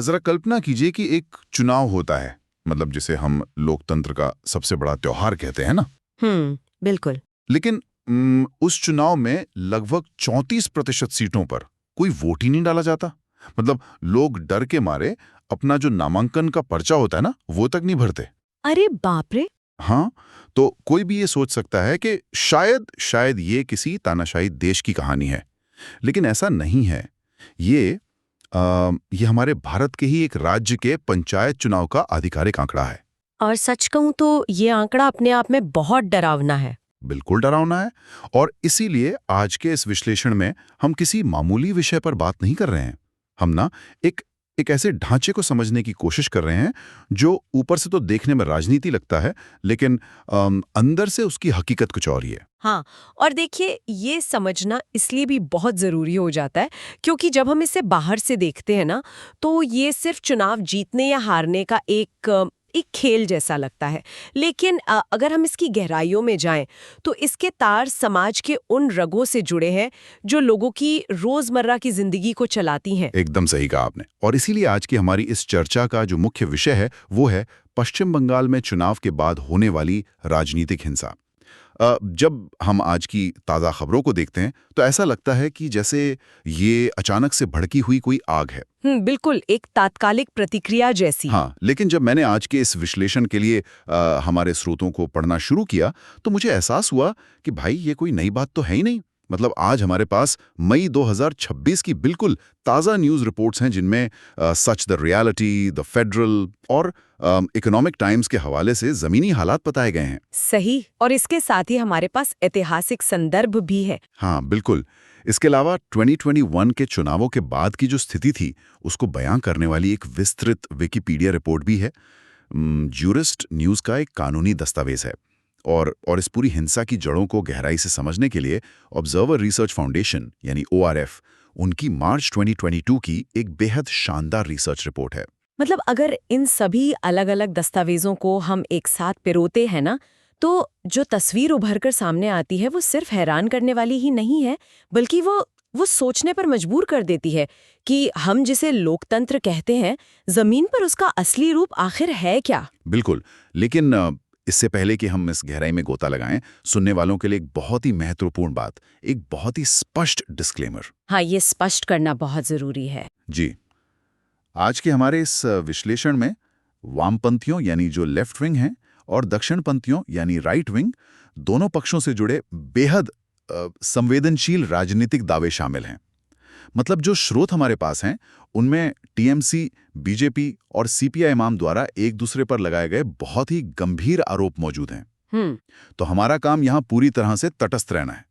जरा कल्पना कीजिए कि एक चुनाव होता है, मतलब जिसे हम लोकतंत्र का सबसे बड़ा त्योहार कहते हैं ना। बिल्कुल। लेकिन उस चुनाव में लगभग 34% सीटों पर कोई वोट ही नहीं डाला जाता। मतलब लोग डर के मारे अपना जो नामांकन का पर्चा होता है ना, वो तक नहीं भरते। अरे बाप रे। हाँ, तो कोई भी ये सोच सकता है कि शायद शायद ये किसी तानाशाही देश की कहानी है, लेकिन ऐसा नहीं है। ये ये हमारे भारत के ही एक राज्य के पंचायत चुनाव का आधिकारिक आंकड़ा है। और सच कहूं तो ये आंकड़ा अपने आप में बहुत डरावना है। बिल्कुल डरावना है। और इसीलिए आज के इस विश्लेषण में हम किसी मामूली विषय पर बात नहीं कर रहे हैं। हम ना एक एक ऐसे ढांचे को समझने की कोशिश कर रहे हैं जो ऊपर से तो देखने में राजनीति लगता है, लेकिन अंदर से उसकी हकीकत कुछ और ही है। हाँ, और देखिए ये समझना इसलिए भी बहुत ज़रूरी हो जाता है क्योंकि जब हम इसे बाहर से देखते हैं ना, तो ये सिर्फ चुनाव जीतने या हारने का एक खेल जैसा लगता है। लेकिन अगर हम इसकी गहराइयों में जाएं, तो इसके तार समाज के उन रगों से जुड़े हैं जो लोगों की रोज़मर्रा की ज़िंदगी को चलाती हैं। एकदम सही कहा आपने। और इसीलिए आज की हमारी इस चर्चा का जो मुख्य विषय है वो है पश्चिम बंगाल में चुनाव के बाद होने वाली राजनीतिक हिंसा। जब हम आज की ताज़ा खबरों को देखते हैं तो ऐसा लगता है कि जैसे ये अचानक से भड़की हुई कोई आग है। बिल्कुल एक तात्कालिक प्रतिक्रिया जैसी। हाँ, लेकिन जब मैंने आज के इस विश्लेषण के लिए हमारे स्रोतों को पढ़ना शुरू किया तो मुझे एहसास हुआ कि भाई ये कोई नई बात तो है ही नहीं। मतलब आज हमारे पास मई 2026 की बिल्कुल ताज़ा न्यूज़ रिपोर्ट्स हैं जिनमें सच द रियलिटी, द फेडरल और इकोनॉमिक टाइम्स के हवाले से ज़मीनी हालात बताए गए हैं। सही। और इसके साथ ही हमारे पास ऐतिहासिक संदर्भ भी है। हाँ, बिल्कुल। इसके अलावा 2021 के चुनावों के बाद की जो स्थिति थी, उसको बयां करने वाली एक विस्तृत विकिपीडिया रिपोर्ट भी है। ज्यूरिस्ट न्यूज़ का एक कानूनी दस्तावेज है। और इस पूरी हिंसा की जड़ों को गहराई से समझने के लिए ऑब्जर्वर रिसर्च फाउंडेशन यानी ORF उनकी मार्च 2022 की एक बेहद शानदार रिसर्च रिपोर्ट है। मतलब अगर इन सभी अलग-अलग दस्तावेजों को हम एक साथ पिरोते हैं ना, तो जो तस्वीर उभर कर सामने आती है वो सिर्फ हैरान करने वाली ही नहीं है, बल्कि वो सोचने पर मजबूर कर देती है कि हम जिसे लोकतंत्र कहते हैं, जमीन पर उसका असली रूप आखिर है क्या? बिल्कुल। लेकिन इससे पहले कि हम इस गहराई में गोता लगाएं, सुनने वालों के लिए एक बहुत ही महत्वपूर्ण बात, एक बहुत ही स्पष्ट डिस्क्लेमर। हाँ, ये स्पष्ट करना बहुत जरूरी है। जी, आज के हमारे इस विश्लेषण में वामपंथियों यानी जो लेफ्ट विंग हैं और दक्षिणपंथियों यानी राइट विंग, दोनों पक्षों से जुड़े बेहद संवेदनशील राजनीतिक दावे शामिल हैं। मतलब जो स्रोत हमारे पास हैं उनमें टीएमसी, बीजेपी और सीपीआई इमाम द्वारा एक दूसरे पर लगाए गए बहुत ही गंभीर आरोप मौजूद हैं। तो हमारा काम यहाँ पूरी तरह से तटस्थ रहना है।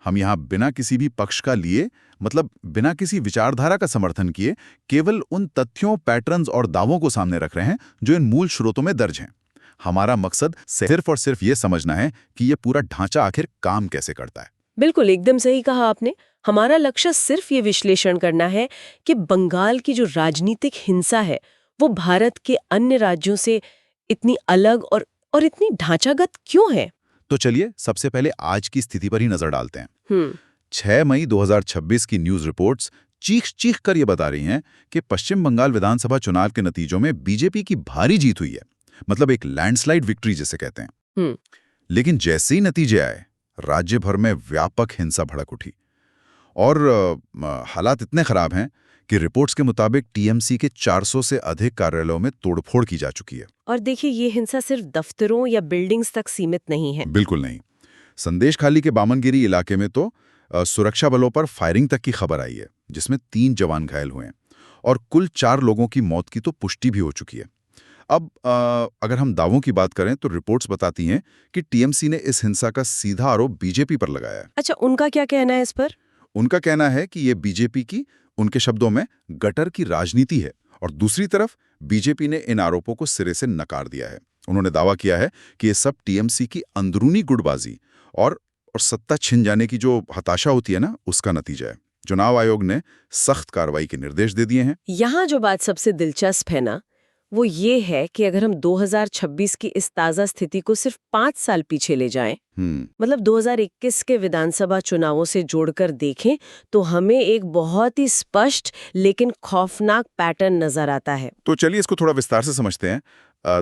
हम यहाँ बिना किसी भी पक्ष का लिए, मतलब बिना किसी विचारधारा का समर्थन किए, केवल उन तथ्यों, पैटर्न्स और दावों को सामने रख रहे हैं जो इन मूल स्रोतों में दर्ज हैं। हमारा मकसद सिर्फ और सिर्फ ये समझना है कि ये पूरा ढांचा आखिर काम कैसे करता है। बिल्कुल एकदम सही कहा आपने। हमारा लक्ष्य सिर्फ ये विश्लेषण करना है कि बंगाल की जो राजनीतिक हिंसा है वो भारत के अन्य राज्यों से इतनी अलग और इतनी ढांचागत क्यों है। तो चलिए सबसे पहले आज की स्थिति पर ही नजर डालते हैं। 6 मई 2026 की न्यूज रिपोर्ट्स चीख चीख कर ये बता रही हैं कि पश्चिम बंगाल विधानसभा चुनाव के नतीजों में बीजेपी की भारी जीत हुई है। मतलब एक लैंडस्लाइड विक्ट्री जिसे कहते हैं। लेकिन जैसे ही नतीजे आए, राज्य भर में व्यापक हिंसा भड़क उठी और हालात इतने खराब हैं कि रिपोर्ट्स के मुताबिक टीएमसी के 400 से अधिक कार्यालयों में तोड़फोड़ की जा चुकी है। और देखिए ये हिंसा सिर्फ दफ्तरों या बिल्डिंग्स तक सीमित नहीं है। बिल्कुल नहीं। संदेशखाली के बामनगिरी इलाके में तो सुरक्षा बलों पर फायरिंग तक की खबर आई है, जिसमें 3 जवान घायल हुए हैं और कुल 4 लोगों की मौत की तो पुष्टि भी हो चुकी है। अब अगर हम दावों की बात करें तो रिपोर्ट्स बताती हैं कि टीएमसी ने इस हिंसा का सीधा आरोप बीजेपी पर लगाया है। अच्छा, उनका क्या कहना है इस पर? उनका कहना है कि ये बीजेपी की, उनके शब्दों में, गटर की राजनीति है और दूसरी तरफ बीजेपी ने इन आरोपों को सिरे से नकार दिया है। उन्होंने दावा किया है कि ये सब टीएमसी की अंदरूनी गुटबाजी और सत्ता छिन जाने की जो हताशा होती है ना, उसका नतीजा है। चुनाव आयोग ने सख्त कार्रवाई के निर्देश दे दिए हैं। यहाँ जो बात सबसे दिलचस्प है ना, वो ये है कि अगर हम 2026 की इस ताज़ा स्थिति को सिर्फ 5 साल पीछे ले जाएं, मतलब 2021 के विधानसभा चुनावों से जोड़कर देखें, तो हमें एक बहुत ही स्पष्ट लेकिन खौफनाक पैटर्न नजर आता है। तो चलिए इसको थोड़ा विस्तार से समझते हैं।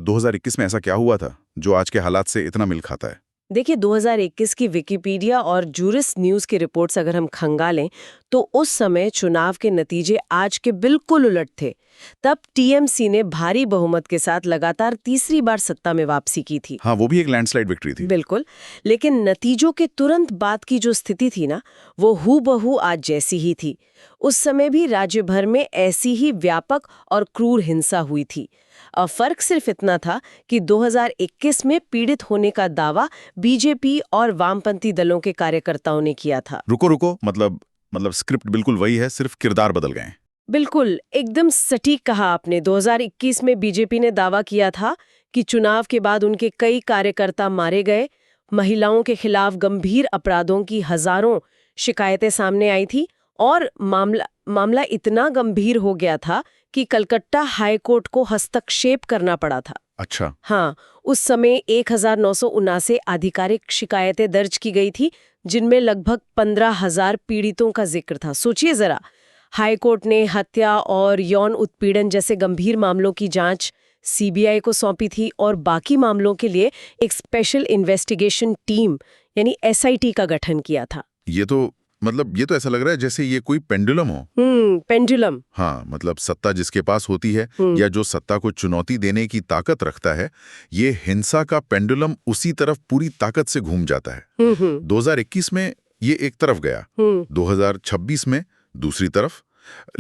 2021 में ऐसा क्या हुआ था जो आज के हालात से इतना मिल खाता है? देखिए, 2021 की विकिपीडिया और जूरिस न्यूज़ की रिपोर्ट्स अगर हम खंगालें, तो उस समय चुनाव के नतीजे आज के बिल्कुल उलट थे। तब टीएमसी ने भारी बहुमत के साथ लगातार तीसरी बार सत्ता में वापसी की थी। हाँ, वो भी एक लैंडस्लाइड विक्ट्री थी। बिल्कुल, लेकिन नतीजों के तुरंत बाद की जो स्थिति थी ना, वो हूबहू आज जैसी ही थी। उस समय भी राज्य भर में ऐसी ही व्यापक और क्रूर हिंसा हुई थी। फर्क सिर्फ इतना था कि 2021 में पीड़ित होने का दावा बीजेपी और वामपंथी दलों के कार्यकर्ताओं ने किया था। रुको, मतलब स्क्रिप्ट बिल्कुल वही है, सिर्फ किरदार बदल गए। बिल्कुल, एकदम सटीक कहा आपने। 2021 में बीजेपी ने दावा किया था कि चुनाव के बाद उनके कई कार्यकर्ता मारे गए, महिलाओं के खिलाफ गंभीर अपराधों की हजारों शिकायतें सामने आई थी और मामला इतना गंभीर हो गया था कि कलकत्ता हाई कोर्ट को हस्तक्षेप करना पड़ा था। अच्छा। हाँ, उस समय 1979 आधिकारिक शिकायतें दर्ज की गई थी, जिनमें लगभग 15,000 पीड़ितों का जिक्र था। सोचिए जरा, हाई कोर्ट ने हत्या और यौन उत्पीड़न जैसे गंभीर मामलों की जांच सीबीआई को सौंपी थी और बाकी मामलों के लिए एक स्पेशल इन्वेस्टिगेशन टीम यानी एसआईटी का गठन किया था। ये तो ऐसा लग रहा है जैसे ये कोई पेंडुलम हो। पेंडुलम। हाँ, मतलब सत्ता जिसके पास होती है या जो सत्ता को चुनौती देने की ताकत रखता है, ये हिंसा का पेंडुलम उसी तरफ पूरी ताकत से घूम जाता है। 2021 में ये एक तरफ गया, 2026 में दूसरी तरफ।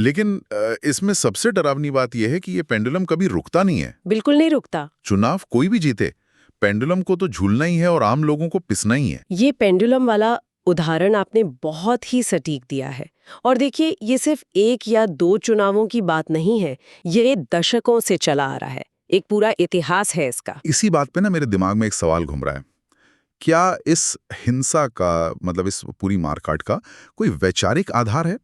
लेकिन इसमें सबसे डरावनी बात यह है कि ये पेंडुलम कभी रुकता नहीं है। बिल्कुल नहीं रुकता। चुनाव कोई भी जीते, पेंडुलम को तो झूलना ही है और आम लोगों को पिसना ही है। ये पेंडुलम वाला उदाहरण आपने बहुत ही सटीक दिया है। और देखिए, ये सिर्फ एक या दो चुनावों की बात नहीं है, ये दशकों से चला आ रहा है, एक पूरा इतिहास है इसका। इसी बात पे ना मेरे दिमाग में एक सवाल घूम रहा है, क्या इस हिंसा का, मतलब इस पूरी मारकाट का कोई वैचारिक आधार है?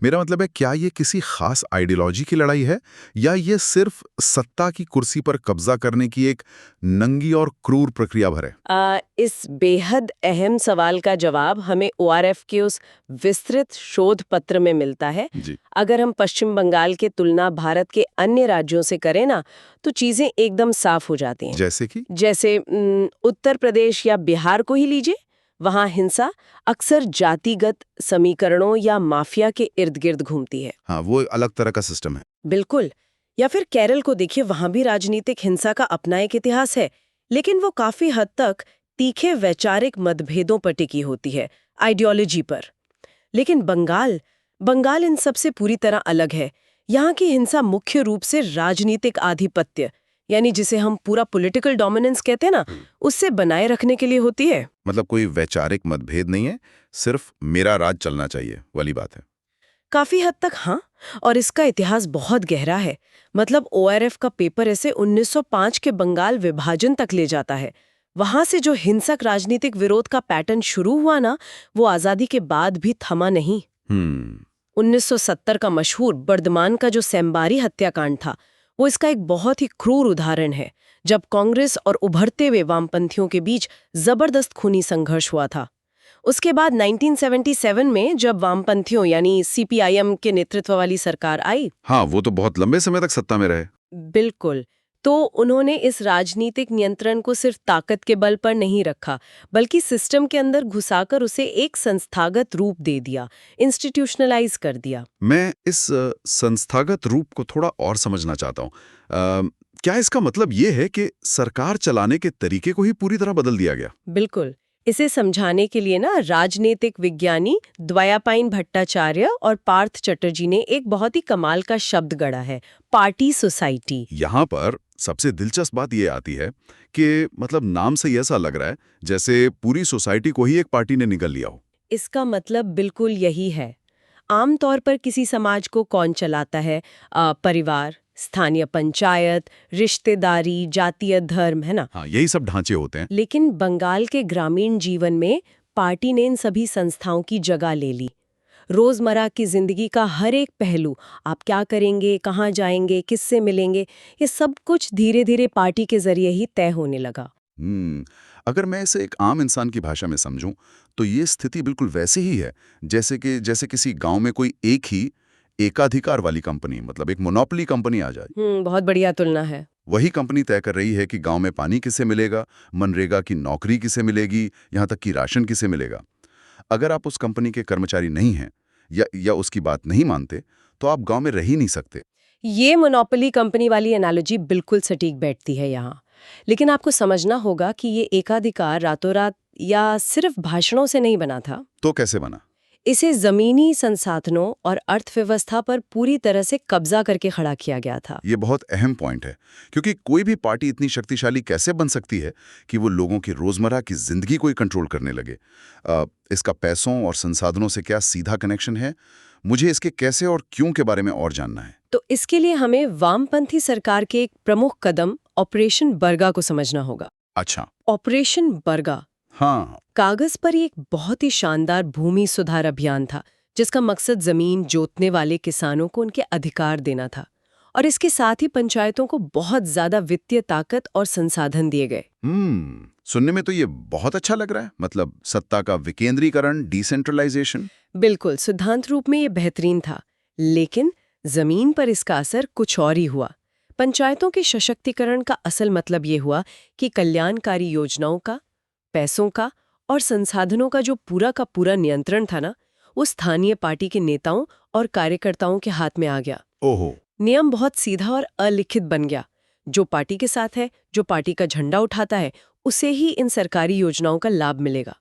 मेरा मतलब है, क्या ये किसी खास आइडियोलॉजी की लड़ाई है या ये सिर्फ सत्ता की कुर्सी पर कब्जा करने की एक नंगी और क्रूर प्रक्रिया भर है? इस बेहद अहम सवाल का जवाब हमें ओआरएफ के उस विस्तृत शोध पत्र में मिलता है। अगर हम पश्चिम बंगाल के तुलना भारत के अन्य राज्यों से करें ना, तो चीजें एकदम साफ हो जाती हैं। जैसे उत्तर प्रदेश या बिहार को ही लीजिए। वहां हिंसा अक्सर जातिगत समीकरणों या माफिया के इर्द गिर्द घूमती है। हाँ, वो अलग तरह का सिस्टम है। बिल्कुल। या फिर केरल को देखिए, वहां भी राजनीतिक हिंसा का अपना एक इतिहास है, लेकिन वो काफी हद तक तीखे वैचारिक मतभेदों पर टिकी होती है, आइडियोलॉजी पर। लेकिन बंगाल इन सबसे पूरी तरह अलग है। यहाँ की हिंसा मुख्य रूप से राजनीतिक आधिपत्य, यानी जिसे हम पूरा पॉलिटिकल डोमिनेंस कहते हैं ना, उससे बनाए रखने के लिए होती है। मतलब कोई वैचारिक मतभेद नहीं है, सिर्फ मेरा राज चलना चाहिए वाली बात है। काफी हद तक हाँ, और इसका इतिहास बहुत गहरा है। मतलब ओआरएफ का पेपर ऐसे 1905 के बंगाल विभाजन तक ले जाता है। वहां से जो हिंसक राजनीतिक विरोध का पैटर्न शुरू हुआ ना, वो आजादी के बाद भी थमा नहीं। 1970 का मशहूर बर्दमान का जो सेम्बारी हत्याकांड था, वो इसका एक बहुत ही क्रूर उदाहरण है, जब कांग्रेस और उभरते हुए वामपंथियों के बीच जबरदस्त खूनी संघर्ष हुआ था। उसके बाद 1977 में जब वामपंथियों यानी सीपीआईएम के नेतृत्व वाली सरकार आई, हाँ, वो तो बहुत लंबे समय तक सत्ता में रहे। बिल्कुल। तो उन्होंने इस राजनीतिक नियंत्रण को सिर्फ ताकत के बल पर नहीं रखा, बल्कि सिस्टम के अंदर घुसाकर उसे एक संस्थागत रूप दे दिया, इंस्टीट्यूशनलाइज कर दिया। मैं इस संस्थागत रूप को थोड़ा और समझना चाहता हूँ। क्या इसका मतलब ये है कि सरकार चलाने के तरीके को ही पूरी तरह बदल दिया गया? बिल्कुल। इसे समझाने के लिए ना, राजनीतिक विज्ञानी द्वयापाइन भट्टाचार्य और पार्थ चटर्जी ने एक बहुत ही कमाल का शब्द गढ़ा है, पार्टी सोसाइटी। यहाँ पर सबसे दिलचस्प बात ये आती है कि मतलब नाम से ऐसा लग रहा है जैसे पूरी सोसाइटी को ही एक पार्टी ने निगल लिया हो। इसका मतलब बिल्कुल यही है। आमतौर पर किसी समाज को कौन चलाता है? परिवार, स्थानीय पंचायत, रिश्तेदारी, जातीय धर्म, है ना? हाँ, यही सब ढांचे होते हैं। लेकिन बंगाल के ग्रामीण जीवन में पार्टी ने इन सभी संस्थाओं की जगह ले ली। रोजमर्रा की जिंदगी का हर एक पहलू, आप क्या करेंगे, कहाँ जाएंगे, किससे मिलेंगे, ये सब कुछ धीरे धीरे पार्टी के जरिए ही तय होने लगा। अगर मैं इसे एक आम इंसान की भाषा में समझूं, तो ये स्थिति बिल्कुल वैसी ही है जैसे किसी गांव में कोई एक ही एकाधिकार वाली कंपनी, मतलब एक मोनोपोली कंपनी आ जाए। बहुत बढ़िया तुलना है। वही कंपनी तय कर रही है कि गांव में पानी किसे मिलेगा, मनरेगा की नौकरी किसे मिलेगी, यहाँ तक कि राशन किसे मिलेगा। अगर आप उस कंपनी के कर्मचारी नहीं हैं या उसकी बात नहीं मानते, तो आप गांव में रह ही नहीं सकते। ये मोनोपोली कंपनी वाली एनालॉजी बिल्कुल सटीक बैठती है यहाँ। लेकिन आपको समझना होगा कि ये एकाधिकार रातों रात या सिर्फ भाषणों से नहीं बना था। तो कैसे बना? इसे जमीनी संसाधनों और अर्थव्यवस्था पर पूरी तरह से कब्जा करके खड़ा किया गया था। ये बहुत अहम पॉइंट है, क्योंकि कोई भी पार्टी इतनी शक्तिशाली कैसे बन सकती है कि वो लोगों की रोजमर्रा की जिंदगी को ही कंट्रोल करने लगे। इसका पैसों और संसाधनों से क्या सीधा कनेक्शन है? मुझे इसके कैसे और क्यों के बारे में और जानना है। तो इसके लिए हमें वामपंथी सरकार के एक प्रमुख कदम ऑपरेशन बर्गा को समझना होगा। अच्छा। ऑपरेशन बर्गा हाँ। कागज पर एक बहुत ही शानदार भूमि सुधार अभियान था, जिसका मकसद जमीन जोतने वाले किसानों को उनके अधिकार देना था, और इसके साथ ही पंचायतों को बहुत ज्यादा वित्तीय ताकत और संसाधन दिए गए। सुनने में तो ये बहुत अच्छा लग रहा है, मतलब सत्ता का विकेंद्रीकरण, डिसेंट्रलाइजेशन। बिल्कुल, सिद्धांत रूप में ये बेहतरीन था, लेकिन जमीन पर इसका असर कुछ और ही हुआ। पंचायतों के सशक्तिकरण का असल मतलब ये हुआ कि कल्याणकारी योजनाओं का, पैसों का और संसाधनों का जो पूरा का पूरा नियंत्रण था ना, वो स्थानीय पार्टी के नेताओं और कार्यकर्ताओं के हाथ में आ गया। ओहो। नियम बहुत सीधा और अलिखित बन गया। जो पार्टी के साथ है, जो पार्टी का झंडा उठाता है, उसे ही इन सरकारी योजनाओं का लाभ मिलेगा,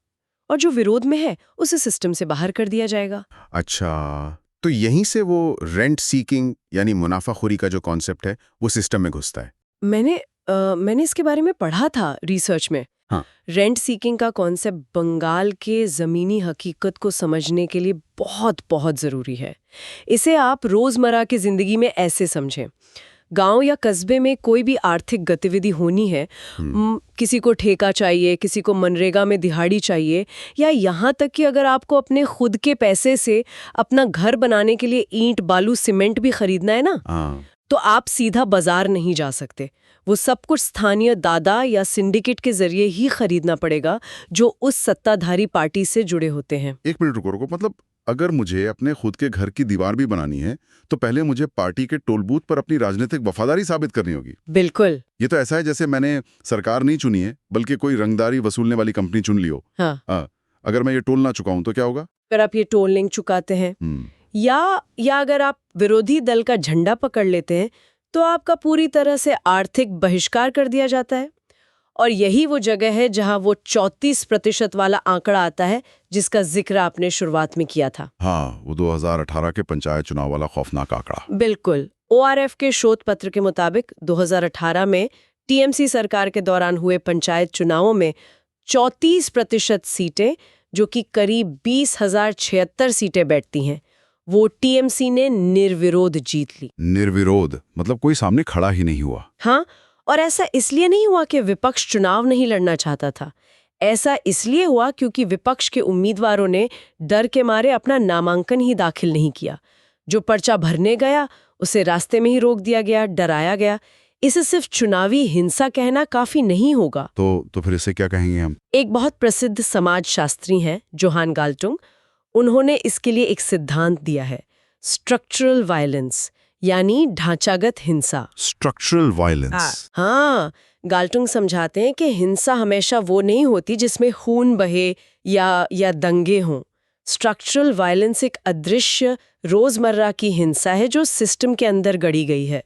और जो विरोध में है उसे सिस्टम से बाहर कर दिया जाएगा। अच्छा, तो यहीं से वो रेंट सीकिंग यानी मुनाफाखोरी का जो कॉन्सेप्ट है वो सिस्टम में घुसता है। मैंने इसके बारे में पढ़ा था रिसर्च में। हाँ। रेंट सीकिंग का कॉन्सेप्ट बंगाल के जमीनी हकीकत को समझने के लिए बहुत बहुत जरूरी है। इसे आप रोजमर्रा की जिंदगी में ऐसे समझें। गांव या कस्बे में कोई भी आर्थिक गतिविधि होनी है, किसी को ठेका चाहिए, किसी को मनरेगा में दिहाड़ी चाहिए, या यहाँ तक कि अगर आपको अपने खुद के पैसे से अपना घर बनाने के लिए ईंट, बालू, सीमेंट भी खरीदना है ना, तो आप सीधा बाजार नहीं जा सकते। वो सब कुछ स्थानीय दादा या सिंडिकेट के जरिए ही खरीदना पड़ेगा, जो उस सत्ताधारी पार्टी से जुड़े होते हैं। एक मिनट रुको, मतलब अगर मुझे अपने खुद के घर की दीवार भी बनानी है, तो पहले मुझे पार्टी के टोल बूथ पर अपनी राजनीतिक वफादारी साबित करनी होगी। बिल्कुल। ये तो ऐसा है जैसे मैंने सरकार नहीं चुनी है, बल्कि कोई रंगदारी वसूलने वाली कंपनी चुन ली हो। हाँ। अगर मैं ये टोल ना चुकाऊं तो क्या होगा? अगर आप ये टोल नहीं चुकाते हैं, या अगर आप विरोधी दल का झंडा पकड़ लेते हैं, तो आपका पूरी तरह से आर्थिक बहिष्कार कर दिया जाता है। और यही वो जगह है जहां वो 34% वाला आंकड़ा आता है, जिसका जिक्र आपने शुरुआत में किया था। हाँ, वो 2018 के पंचायत चुनाव वाला खौफनाक आंकड़ा। बिल्कुल। ORF के शोध पत्र के मुताबिक 2018 में TMC सरकार के दौरान हुए पंचायत चुनावों में 34% सीटें, जो कि करीब 20,076 सीटें बैठती हैं, वो TMC ने निर्विरोध जीत ली। निर्विरोध मतलब कोई सामने खड़ा ही नहीं हुआ? हाँ, और ऐसा इसलिए नहीं हुआ कि विपक्ष चुनाव नहीं लड़ना चाहता था। ऐसा इसलिए हुआ क्योंकि विपक्ष के उम्मीदवारों ने डर के मारे अपना नामांकन ही दाखिल नहीं किया। जो पर्चा भरने गया उसे रास्ते में ही रोक दिया गया, डराया गया। इसे सिर्फ चुनावी हिंसा कहना काफी नहीं होगा। तो फिर इसे क्या कहेंगे हम? एक बहुत प्रसिद्ध समाजशास्त्री हैं जोहान गाल्टुंग। उन्होंने इसके लिए एक सिद्धांत दिया है, स्ट्रक्चरल वायलेंस, यानी ढांचागत हिंसा। Structural violence. हाँ, गाल्टुंग समझाते हैं कि हिंसा हमेशा वो नहीं होती जिसमें खून बहे या दंगे हों। स्ट्रक्चरल वायलेंस एक अदृश्य रोजमर्रा की हिंसा है जो सिस्टम के अंदर गड़ी गई है।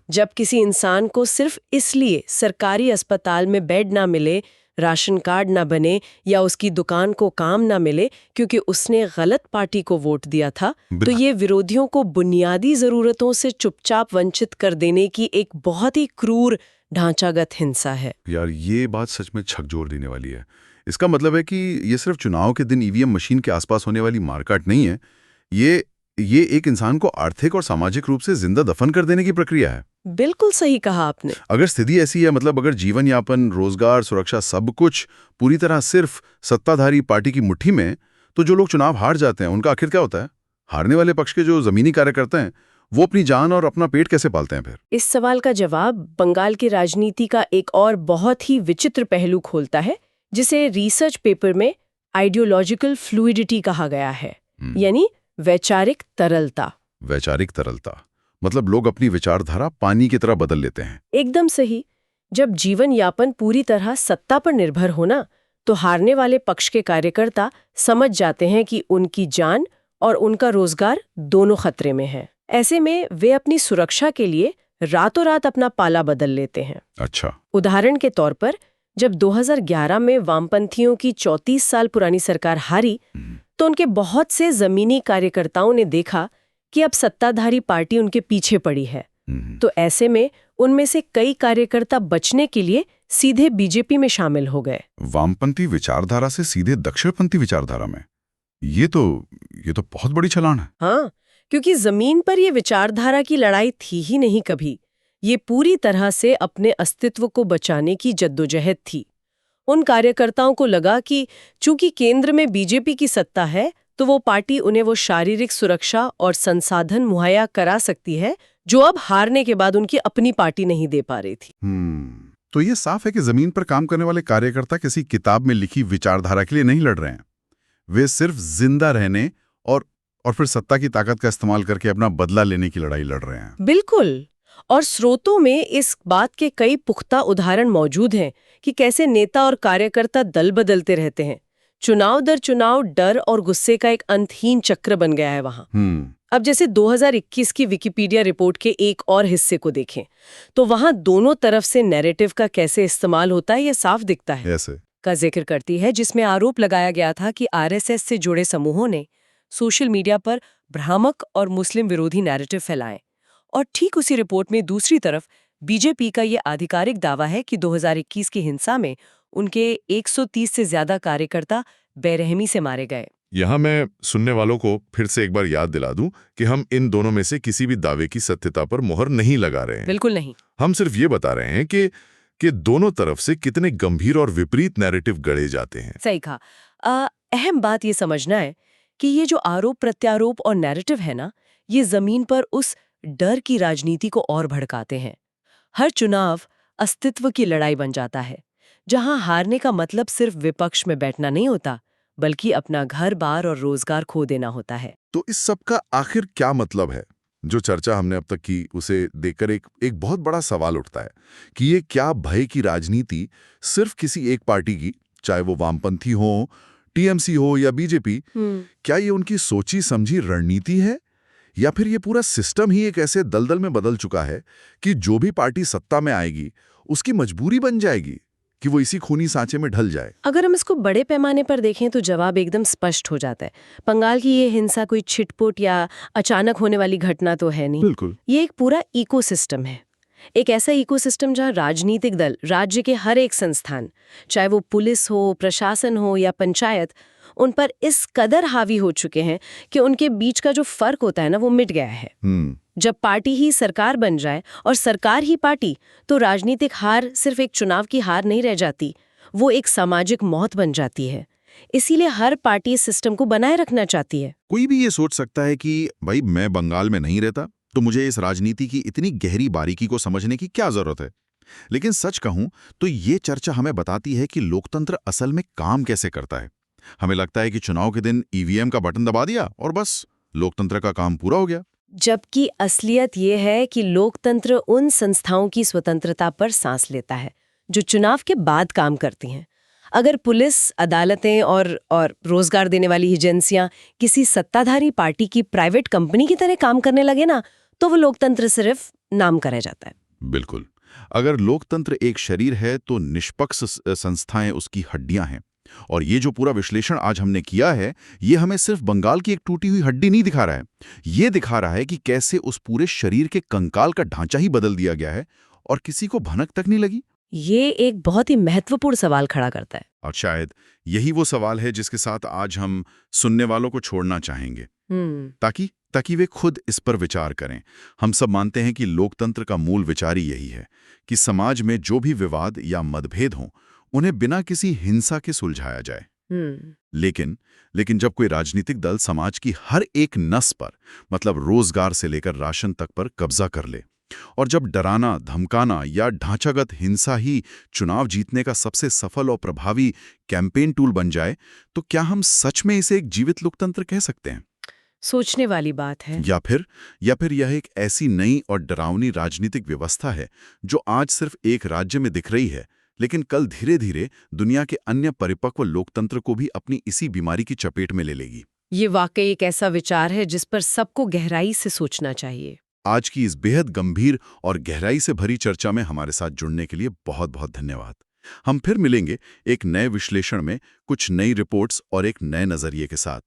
जब किसी इंसान को सिर्फ इसलिए सरकारी अस्पताल में बेड ना मिले, राशन कार्ड ना बने या उसकी दुकान को काम ना मिले क्योंकि उसने गलत पार्टी को वोट दिया था, तो ये विरोधियों को बुनियादी जरूरतों से चुपचाप वंचित कर देने की एक बहुत ही क्रूर ढांचागत हिंसा है। यार, ये बात सच में झकझोर देने वाली है। इसका मतलब है कि ये सिर्फ चुनाव के दिन ईवीएम मशीन के आसपास होने वाली मारकाट नहीं है, ये एक इंसान को आर्थिक और सामाजिक रूप से जिंदा दफन कर देने की प्रक्रिया है। बिल्कुल सही कहा आपने। अगर स्थिति ऐसी है, मतलब अगर जीवन यापन, रोजगार, सुरक्षा सब कुछ पूरी तरह सिर्फ सत्ताधारी पार्टी की मुट्ठी में, तो जो लोग चुनाव हार जाते हैं उनका आखिर क्या होता है? हारने वाले पक्ष के जो जमीनी कार्यकर्ता हैं वो अपनी जान और अपना पेट कैसे पालते हैं फिर? इस सवाल का जवाब बंगाल की राजनीति का एक और बहुत ही विचित्र पहलू खोलता है, जिसे रिसर्च पेपर में आइडियोलॉजिकल फ्लूइडिटी कहा गया है, यानी वैचारिक तरलता। वैचारिक तरलता मतलब लोग अपनी विचारधारा पानी की तरह बदल लेते हैं। एकदम सही। जब जीवन यापन पूरी तरह सत्ता पर निर्भर हो ना, तो हारने वाले पक्ष के कार्यकर्ता समझ जाते हैं कि उनकी जान और उनका रोजगार दोनों खतरे में है। ऐसे में वे अपनी सुरक्षा के लिए रातों रात अपना पाला बदल लेते हैं। अच्छा। उदाहरण के तौर पर जब 2011 में वामपंथियों की 34 साल पुरानी सरकार हारी, तो उनके बहुत से जमीनी कार्यकर्ताओं ने देखा कि अब सत्ताधारी पार्टी उनके पीछे पड़ी है। तो ऐसे में उनमें से कई कार्यकर्ता बचने के लिए सीधे बीजेपी में शामिल हो गए। वामपंथी विचारधारा से सीधे दक्षिणपंथी विचारधारा में, ये तो बहुत बड़ी छलांग है। हाँ, क्योंकि जमीन पर ये विचारधारा की लड़ाई थी ही नहीं कभी। ये पूरी तरह से अपने अस्तित्व को बचाने की जद्दोजहद थी। उन कार्यकर्ताओं को लगा कि चूंकि केंद्र में बीजेपी की सत्ता है, तो वो पार्टी उन्हें वो शारीरिक सुरक्षा और संसाधन मुहैया करा सकती है जो अब हारने के बाद उनकी अपनी पार्टी नहीं दे पा रही थी। तो ये साफ है कि जमीन पर काम करने वाले कार्यकर्ता किसी किताब में लिखी विचारधारा के लिए नहीं लड़ रहे हैं। वे सिर्फ जिंदा रहने और फिर सत्ता की ताकत का इस्तेमाल करके अपना बदला लेने की लड़ाई लड़ रहे हैं। बिल्कुल। और स्रोतों में इस बात के कई पुख्ता उदाहरण मौजूद हैं कि कैसे नेता और कार्यकर्ता दल बदलते रहते हैं। चुनाव दर चुनाव डर और गुस्से का एक अंतहीन चक्र बन गया है वहां। अब जैसे 2021 की विकिपीडिया रिपोर्ट के एक और हिस्से को देखें, तो वहां दोनों तरफ से नैरेटिव का कैसे इस्तेमाल होता है ये साफ दिखता है। ऐसे का जिक्र करती है, जिसमें आरोप लगाया गया था कि आरएसएस से जुड़े समूहों ने सोशल मीडिया पर भ्रामक और मुस्लिम विरोधी नैरेटिव फैलाए। और ठीक उसी रिपोर्ट में दूसरी तरफ बीजेपी का ये आधिकारिक दावा है कि 2021 की हिंसा में उनके 130 से ज्यादा कार्यकर्ता बेरहमी से मारे गए। यहाँ मैं सुनने वालों को फिर से एक बार याद दिला दूं कि हम इन दोनों में से किसी भी दावे की सत्यता पर मोहर नहीं लगा रहे हैं। बिल्कुल नहीं। हम सिर्फ ये बता रहे हैं कि दोनों तरफ से कितने गंभीर और विपरीत नैरेटिव गढ़े जाते हैं। सही कहा। अहम बात ये समझना है कि ये जो आरोप प्रत्यारोप और नैरेटिव है ना, ये जमीन पर उस डर की राजनीति को और भड़काते हैं। हर चुनाव अस्तित्व की लड़ाई बन जाता है, जहां हारने का मतलब सिर्फ विपक्ष में बैठना नहीं होता, बल्कि अपना घर बार और रोजगार खो देना होता है। तो इस सब का आखिर क्या मतलब है? जो चर्चा हमने अब तक की उसे देखकर एक बहुत बड़ा सवाल उठता है कि ये क्या भय की राजनीति सिर्फ किसी एक पार्टी की, चाहे वो वामपंथी हो, टीएमसी हो या बीजेपी, क्या ये उनकी सोची समझी रणनीति है, या फिर ये पूरा सिस्टम ही एक ऐसे दलदल में बदल चुका है कि जो भी पार्टी सत्ता में आएगी उसकी मजबूरी बन जाएगी कि वो इसी खूनी सांचे में ढल जाए? अगर हम इसको बड़े पैमाने पर देखें तो जवाब एकदम स्पष्ट हो जाता है। बंगाल की ये हिंसा कोई छिटपुट या अचानक होने वाली घटना तो है नहीं। बिल्कुल। ये एक पूरा इकोसिस्टम है। एक ऐसा इकोसिस्टम जहां राजनीतिक दल, राज्य के हर एक संस्थान, चाहे वो पुलिस हो, प्रशासन हो या पंचायत, उन पर इस कदर हावी हो चुके हैं कि उनके बीच का जो फर्क होता है ना, वो मिट गया है। जब पार्टी ही सरकार बन जाए और सरकार ही पार्टी, तो राजनीतिक हार सिर्फ एक चुनाव की हार नहीं रह जाती, वो एक सामाजिक मौत बन जाती है। इसीलिए हर पार्टी इस सिस्टम को बनाए रखना चाहती है। कोई भी ये सोच सकता है कि भाई मैं बंगाल में नहीं रहता तो मुझे इस राजनीति की इतनी गहरी बारीकी को समझने की क्या जरूरत है। लेकिन सच कहूं तो ये चर्चा हमें बताती है कि लोकतंत्र असल में काम कैसे करता है। हमें लगता है कि चुनाव के दिन ईवीएम का बटन दबा दिया और बस लोकतंत्र का काम पूरा हो गया। जबकि असलियत ये है कि लोकतंत्र उन संस्थाओं की स्वतंत्रता पर सांस लेता है जो चुनाव के बाद काम करती हैं। अगर पुलिस, अदालतें और रोजगार देने वाली एजेंसियां किसी सत्ताधारी पार्टी की प्राइवेट कंपनी की तरह काम करने लगे ना, तो वो लोकतंत्र सिर्फ नाम का रह जाता है। बिल्कुल। अगर लोकतंत्र एक शरीर है तो निष्पक्ष संस्थाएं उसकी हड्डियां हैं। और ये जो पूरा विश्लेषण आज हमने किया है, ये हमें सिर्फ बंगाल की एक टूटी हुई हड्डी नहीं दिखा रहा है, ये दिखा रहा है कि कैसे उस पूरे शरीर के कंकाल का ढांचा ही बदल दिया गया है और किसी को भनक तक नहीं लगी। ये एक बहुत ही महत्वपूर्ण सवाल खड़ा करता है। और शायद यही वो सवाल है जिसके साथ आज हम सुनने वालों को छोड़ना चाहेंगे, ताकि वे खुद इस पर विचार करें। हम सब मानते हैं कि लोकतंत्र का मूल विचार ही यही है कि समाज में जो भी विवाद या मतभेद हों, उन्हें बिना किसी हिंसा के सुलझाया जाए। लेकिन जब कोई राजनीतिक दल समाज की हर एक नस पर, मतलब रोजगार से लेकर राशन तक पर कब्जा कर ले, और जब डराना, धमकाना या ढांचागत हिंसा ही चुनाव जीतने का सबसे सफल और प्रभावी कैंपेन टूल बन जाए, तो क्या हम सच में इसे एक जीवित लोकतंत्र कह सकते हैं? सोचने वाली बात है। या फिर यह एक ऐसी नई और डरावनी राजनीतिक व्यवस्था है जो आज सिर्फ एक राज्य में दिख रही है, लेकिन कल धीरे धीरे दुनिया के अन्य परिपक्व लोकतंत्र को भी अपनी इसी बीमारी की चपेट में ले लेगी। ये वाकई एक ऐसा विचार है जिस पर सबको गहराई से सोचना चाहिए। आज की इस बेहद गंभीर और गहराई से भरी चर्चा में हमारे साथ जुड़ने के लिए बहुत बहुत धन्यवाद। हम फिर मिलेंगे एक नए विश्लेषण में, कुछ नई रिपोर्ट्स और एक नए नजरिए के साथ।